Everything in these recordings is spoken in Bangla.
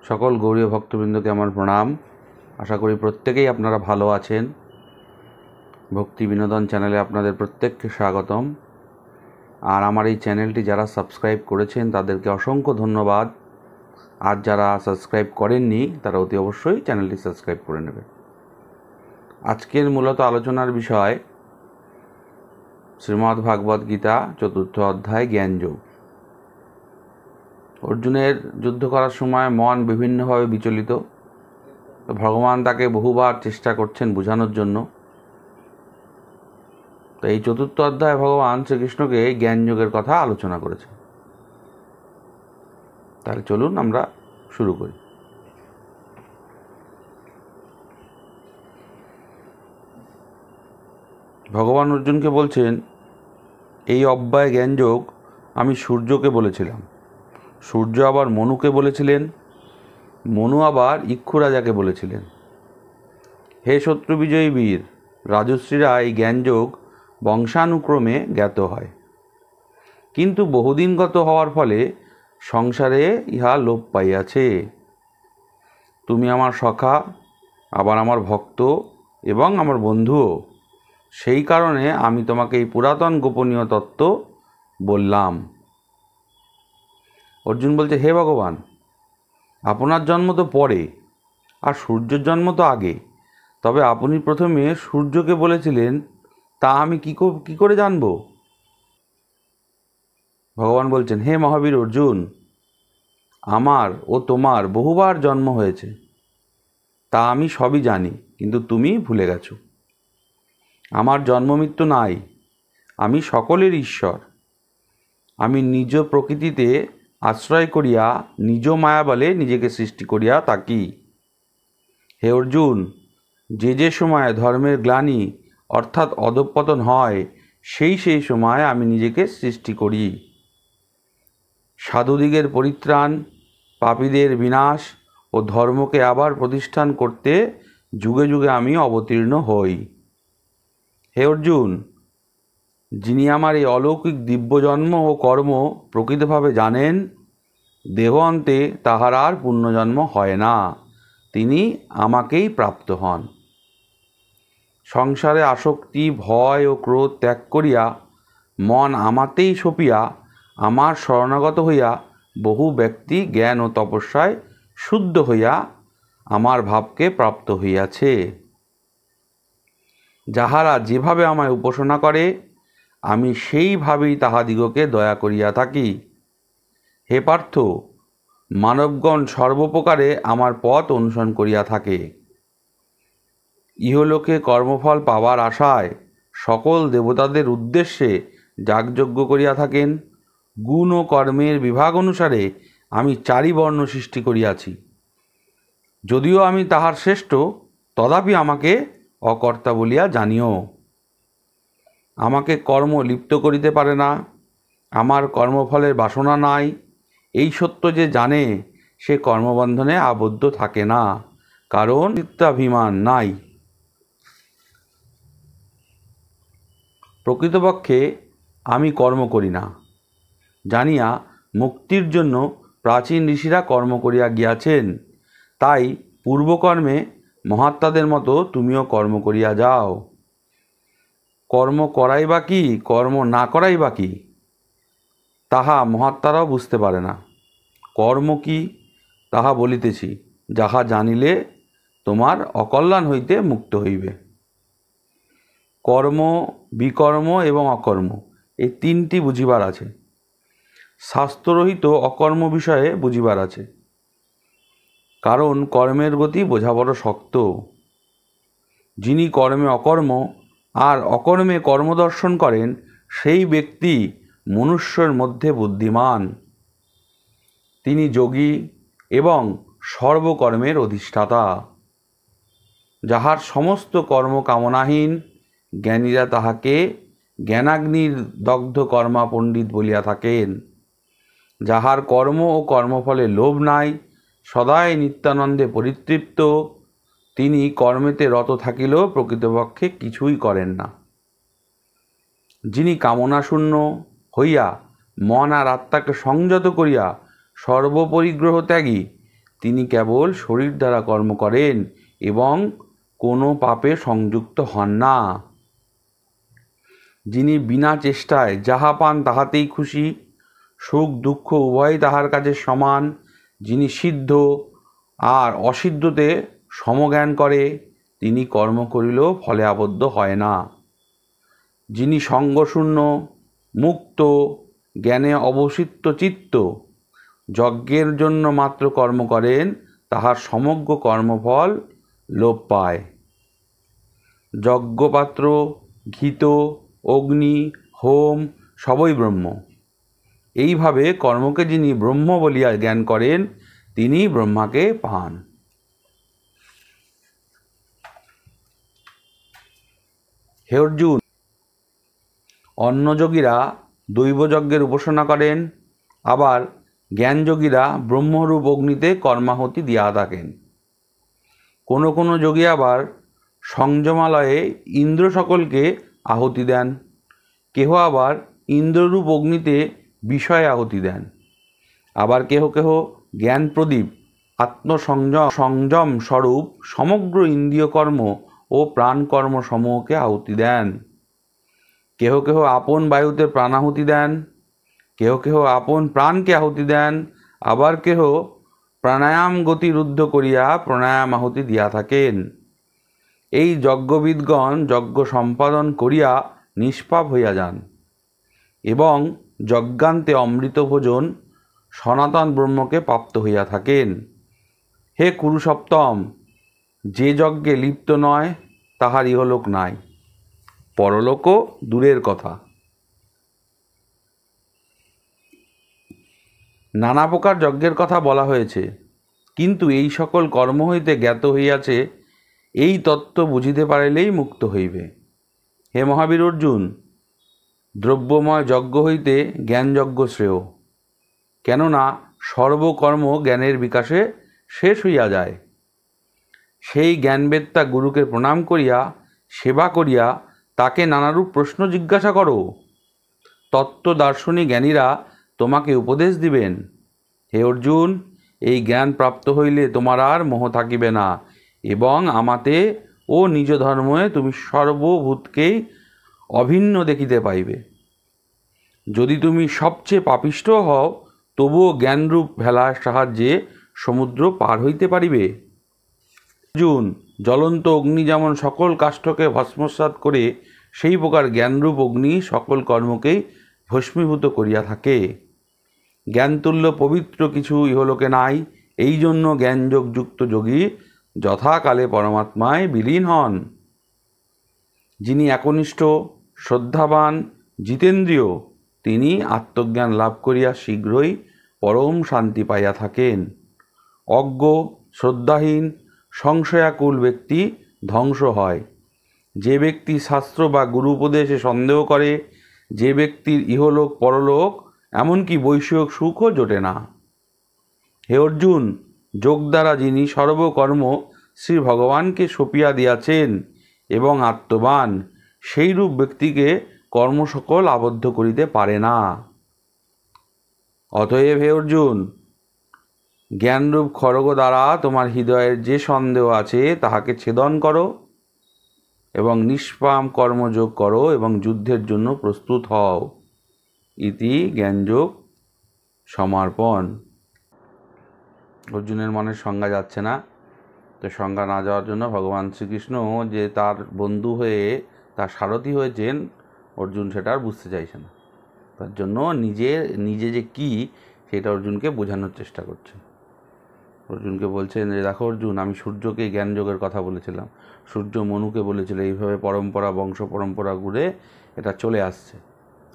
সকল গৌরীয় ভক্তবৃন্দকে আমার প্রণাম। আশা করি প্রত্যেকেই আপনারা ভালো আছেন। ভক্তি বিনোদন চ্যানেলে আপনাদের প্রত্যেককে স্বাগতম। আর আমার এই চ্যানেলটি যারা সাবস্ক্রাইব করেছেন তাদেরকে অসংখ্য ধন্যবাদ। আর যারা সাবস্ক্রাইব করেননি তারা অতি অবশ্যই চ্যানেলটি সাবস্ক্রাইব করে নেবেন। আজকের মূলত আলোচনার বিষয় শ্রীমদ্ ভাগবত গীতা ৪র্থ অধ্যায় জ্ঞানযোগ। অর্জুনের যুদ্ধ করার সময় মন বিভিন্নভাবে বিচলিত। ভগবান তাকে বহুবার চেষ্টা করছেন বোঝানোর জন্য। তো এই ৪র্থ অধ্যায়ে ভগবান শ্রীকৃষ্ণকে জ্ঞানযোগের কথা আলোচনা করেছেন। তাহলে চলুন আমরা শুরু করি। ভগবান অর্জুনকে বলছেন, এই অব্যয় জ্ঞানযোগ আমি সূর্যকে বলেছিলাম, সূর্য আবার মনুকে বলেছিলেন, মনু আবার ইক্ষু রাজাকে বলেছিলেন। হে শত্রু বিজয়ী বীর, রাজশ্রীরা এই জ্ঞানযোগ বংশানুক্রমে জ্ঞাত হয়, কিন্তু বহুদিন গত হওয়ার ফলে সংসারে ইহা লোপ পাইয়াছে। তুমি আমার সখা, আবার আমার ভক্ত এবং আমার বন্ধুও, সেই কারণে আমি তোমাকে এই পুরাতন গোপনীয় তত্ত্ব বললাম। অর্জুন বলছে, হে ভগবান, আপনার জন্ম তো পরে আর সূর্যের জন্ম তো আগে, তবে আপনি প্রথমে সূর্যকে বলেছিলেন, তা আমি কি করে জানব? ভগবান বলছেন, হে মহাবীর অর্জুন, আমার ও তোমার বহুবার জন্ম হয়েছে, তা আমি সবই জানি, কিন্তু তুমি ভুলে গেছো। আমার জন্ম মৃত্যু নাই, আমি সকলের ঈশ্বর। আমি নিজ প্রকৃতিতে আশ্রয় করিয়া নিজ মায়াবলে নিজেকে সৃষ্টি করিয়া থাকি। হে অর্জুন, যে সময় ধর্মের গ্লানি অর্থাৎ অধঃপতন হয়, সেই সময় আমি নিজেকে সৃষ্টি করি। সাধুদিগের পরিত্রাণ, পাপীদের বিনাশ ও ধর্মকে আবার প্রতিষ্ঠান করতে যুগে যুগে আমি অবতীর্ণ হই। হে অর্জুন, যিনি আমার এই অলৌকিক দিব্যজন্ম ও কর্ম প্রকৃতভাবে জানেন, দেহ অন্তে তাহার আর পুণ্যজন্ম হয় না, তিনি আমাকেই প্রাপ্ত হন। সংসারে আসক্তি, ভয় ও ক্রোধ ত্যাগ করিয়া মন আমাতেই সপিয়া আমার শরণাগত হইয়া বহু ব্যক্তি জ্ঞান ও তপস্যায় শুদ্ধ হইয়া আমার ভাবকে প্রাপ্ত হইয়াছে। যাহারা যেভাবে আমায় উপাসনা করে, আমি সেইভাবেই তাহাদিগকে দয়া করিয়া থাকি। হে পার্থ, মানবগণ সর্বপ্রকারে আমার পথ অনুসরণ করিয়া থাকে। ইহলোকে কর্মফল পাওয়ার আশায় সকল দেবতাদের উদ্দেশ্যে যাগযজ্ঞ করিয়া থাকেন। গুণ ও কর্মের বিভাগ অনুসারে আমি 4 বর্ণ সৃষ্টি করিয়াছি। যদিও আমি তাহার শ্রেষ্ঠ, তথাপি আমাকে অকর্তা বলিয়া জানিও। আমাকে কর্ম লিপ্ত করিতে পারে না, আমার কর্মফলের বাসনা নাই, এই সত্য যে জানে, সে কর্মবন্ধনে আবদ্ধ থাকে না, কারণ চিত্তাভিমান নাই। প্রকৃতপক্ষে আমি কর্ম করি না, জানিয়া মুক্তির জন্য প্রাচীন ঋষিরা কর্ম করিয়া গিয়াছেন। তাই পূর্বকর্মে মহাত্মাদের মতো তুমিও কর্ম করিয়া যাও। কর্ম করাই বা কি, কর্ম না করাই বা কি, তাহা মহাত্মারাও বুঝতে পারে না। কর্ম কি তাহা বলিতেছি, যাহা জানিলে তোমার অকল্যাণ হইতে মুক্ত হইবে। কর্ম, বিকর্ম এবং অকর্ম, এই 3টি বুঝিবার আছে। শাস্ত্ররহিত অকর্ম বিষয়ে বুঝিবার আছে, কারণ কর্মের গতি বোঝা বড় শক্ত। যিনি কর্মে অকর্ম আর অকর্মে কর্মদর্শন করেন, সেই ব্যক্তি মনুষ্যের মধ্যে বুদ্ধিমান। তিনি যোগী এবং সর্বকর্মের অধিষ্ঠাতা। যাহার সমস্ত কর্ম কামনাহীন, জ্ঞানীরা তাহাকে জ্ঞানাগ্নির দগ্ধ কর্মা পণ্ডিত বলিয়া থাকেন। যাহার কর্ম ও কর্মফলে লোভ নাই, সদাই নিত্যানন্দে পরিতৃপ্ত, তিনি কর্মেতে রত থাকিলেও প্রকৃতপক্ষে কিছুই করেন না। যিনি কামনাশূন্য হইয়া মন আর আত্মাকে সংযত করিয়া সর্বপরিগ্রহ ত্যাগী, তিনি কেবল শরীর দ্বারা কর্ম করেন এবং কোনো পাপে সংযুক্ত হন না। যিনি বিনা চেষ্টায় যাহা পান তাহাতেই খুশি, সুখ দুঃখ উভয়ই তাহার কাছে সমান, যিনি সিদ্ধ আর অসিদ্ধতে সমজ্ঞান করে, তিনি কর্ম করিলেও ফলে আবদ্ধ হয় না। যিনি সঙ্গশূন্য, মুক্ত, জ্ঞানে অবসিত চিত্ত, যজ্ঞের জন্য মাত্র কর্ম করেন, তাহার সমগ্র কর্মফল লোপ পায়। যজ্ঞপাত্র, ঘৃত, অগ্নি, হোম সবই ব্রহ্ম। এইভাবে কর্মকে যিনি ব্রহ্ম বলিয়া জ্ঞান করেন, তিনি ব্রহ্মাকে পান। হে অর্জুন, অন্নযোগীরা দৈবযজ্ঞের উপাসনা করেন, আবার জ্ঞানযোগীরা ব্রহ্মরূপ অগ্নিতে কর্মাহুতি দিয়া থাকেন। কোনো কোনো যোগী আবার সংযমালয়ে ইন্দ্র সকলকে আহুতি দেন, কেহ আবার ইন্দ্ররূপ অগ্নিতে বিষয়ে আহুতি দেন, আবার কেহ কেহ জ্ঞান প্রদীপ সংযম স্বরূপ সমগ্র ইন্দ্রিয় কর্ম ও প্রাণকর্ম সমূহকে আহুতি দেন। কেহ কেহ আপন বায়ুতে প্রাণাহুতি দেন, কেহ কেহ আপন প্রাণকে আহুতি দেন, আবার কেহ প্রাণায়াম গতি রুদ্ধ করিয়া প্রাণায়াম আহুতি দিয়া থাকেন। এই যজ্ঞবিদগণ যজ্ঞ সম্পাদন করিয়া নিষ্পাপ হইয়া যান এবং যজ্ঞান্তে অমৃত ভোজন সনাতন ব্রহ্মকে প্রাপ্ত হইয়া থাকেন। হে কুরুসপ্তম, যে যজ্ঞে লিপ্ত নয় তাহার ইহলোক নাই, পরলোকও দূরের কথা। নানা প্রকার যজ্ঞের কথা বলা হয়েছে, কিন্তু এই সকল কর্ম হইতে জ্ঞাত হইয়াছে, এই তত্ত্ব বুঝিতে পারিলেই মুক্ত হইবে। হে মহাবীর অর্জুন, দ্রব্যময় যজ্ঞ হইতে জ্ঞানযজ্ঞ শ্রেয়, কেননা সর্বকর্ম জ্ঞানের বিকাশে শেষ হইয়া যায়। সেই জ্ঞানবেত্তা গুরুকে প্রণাম করিয়া সেবা করিয়া তাকে নানারূপ প্রশ্ন জিজ্ঞাসা করো, তত্ত্ব দার্শনিক জ্ঞানীরা তোমাকে উপদেশ দিবেন। হে অর্জুন, এই জ্ঞান প্রাপ্ত হইলে তোমার আর মোহ থাকিবে না এবং আমাতে ও নিজ ধর্মে তুমি সর্বভূতকেই অভিন্ন দেখিতে পাইবে। যদি তুমি সবচেয়ে পাপিষ্ঠ হও, তবুও জ্ঞানরূপ ভেলার সাহায্যে সমুদ্র পার হইতে পারিবে। অর্জুন, জ্বলন্ত অগ্নি যেমন সকল কাষ্ঠকে ভস্মসাৎ করে, সেই প্রকার জ্ঞানরূপ অগ্নি সকল কর্মকেই ভস্মীভূত করিয়া থাকে। জ্ঞানতুল্য পবিত্র কিছু ইহলোকে নাই, এই জন্য জ্ঞানযোগযুক্ত যোগী যথাকালে পরমাত্মায় বিলীন হন। যিনি একনিষ্ঠ, শ্রদ্ধাবান, জিতেন্দ্রিয়, তিনি আত্মজ্ঞান লাভ করিয়া শীঘ্রই পরম শান্তি পাইয়া থাকেন। অজ্ঞ, শ্রদ্ধাহীন, সংশয়াকুল ব্যক্তি ধ্বংস হয়। যে ব্যক্তি শাস্ত্র বা গুরু উপদেশে সন্দেহ করে, যে ব্যক্তির ইহলোক পরলোক এমনকি বৈষয়িক সুখও জোটে না। হে অর্জুন, যোগ দ্বারা যিনি সর্বকর্ম শ্রী ভগবানকে সঁপিয়া দিয়াছেন এবং আত্মবান, সেইরূপ ব্যক্তিকে কর্ম সকল আবদ্ধ করিতে পারে না। অতএব হে অর্জুন, জ্ঞানরূপ খড়গ দ্বারা তোমার হৃদয়ের যে সন্দেহ আছে তাহাকে ছেদন করো এবং নিষ্কাম কর্মযোগ করো এবং যুদ্ধের জন্য প্রস্তুত হও। ইতি জ্ঞানযোগ সমর্পণ। অর্জুনের মনের সংজ্ঞা যাচ্ছে না, তো সংজ্ঞা না যাওয়ার জন্য ভগবান শ্রীকৃষ্ণ যে তার বন্ধু হয়ে তার সারথি হয়েছেন, অর্জুন সেটা আর বুঝতে চাইছে না। তার জন্য নিজে যে কি সেটা অর্জুনকে বোঝানোর চেষ্টা করছেন। অর্জুনকে বলছেন যে দেখো অর্জুন, আমি সূর্যকে জ্ঞানযোগের কথা বলেছিলাম, সূর্য মনুকে বলেছিল, এইভাবে পরম্পরা বংশ পরম্পরা ঘুরে এটা চলে আসছে।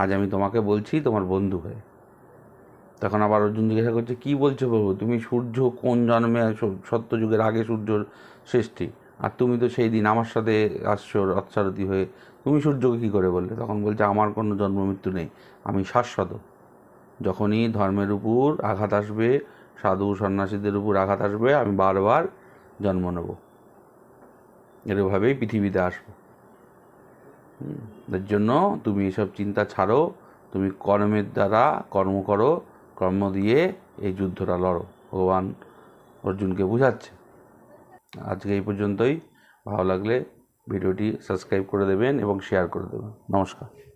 আজ আমি তোমাকে বলছি তোমার বন্ধু হয়ে। তখন আবার অর্জুন জিজ্ঞাসা করছে, কী বলছো প্রভু, তুমি সূর্য কোন জন্মে, সত্যযুগের আগে সূর্যর সৃষ্টি, আর তুমি তো সেই দিন আমার সাথে আসছো রথসারথী হয়ে, তুমি সূর্যকে কী করে বললে? তখন বলছে, আমার কোনো জন্ম মৃত্যু নেই, আমি শাশ্বত। যখনই ধর্মের উপর আঘাত আসবে, সাধু সন্ন্যাসীদের উপর আঘাত আসবে, আমি বারবার জন্ম নেব, এরভাবেই পৃথিবীতে আসবো। এর জন্য তুমি এসব চিন্তা ছাড়ো, তুমি কর্মের দ্বারা কর্ম করো, কর্ম দিয়ে এই যুদ্ধটা লড়ো। ভগবান অর্জুনকে বোঝাচ্ছে। আজকে এই পর্যন্তই। ভালো লাগলে ভিডিওটি সাবস্ক্রাইব করে দেবেন এবং শেয়ার করে দেবেন। নমস্কার।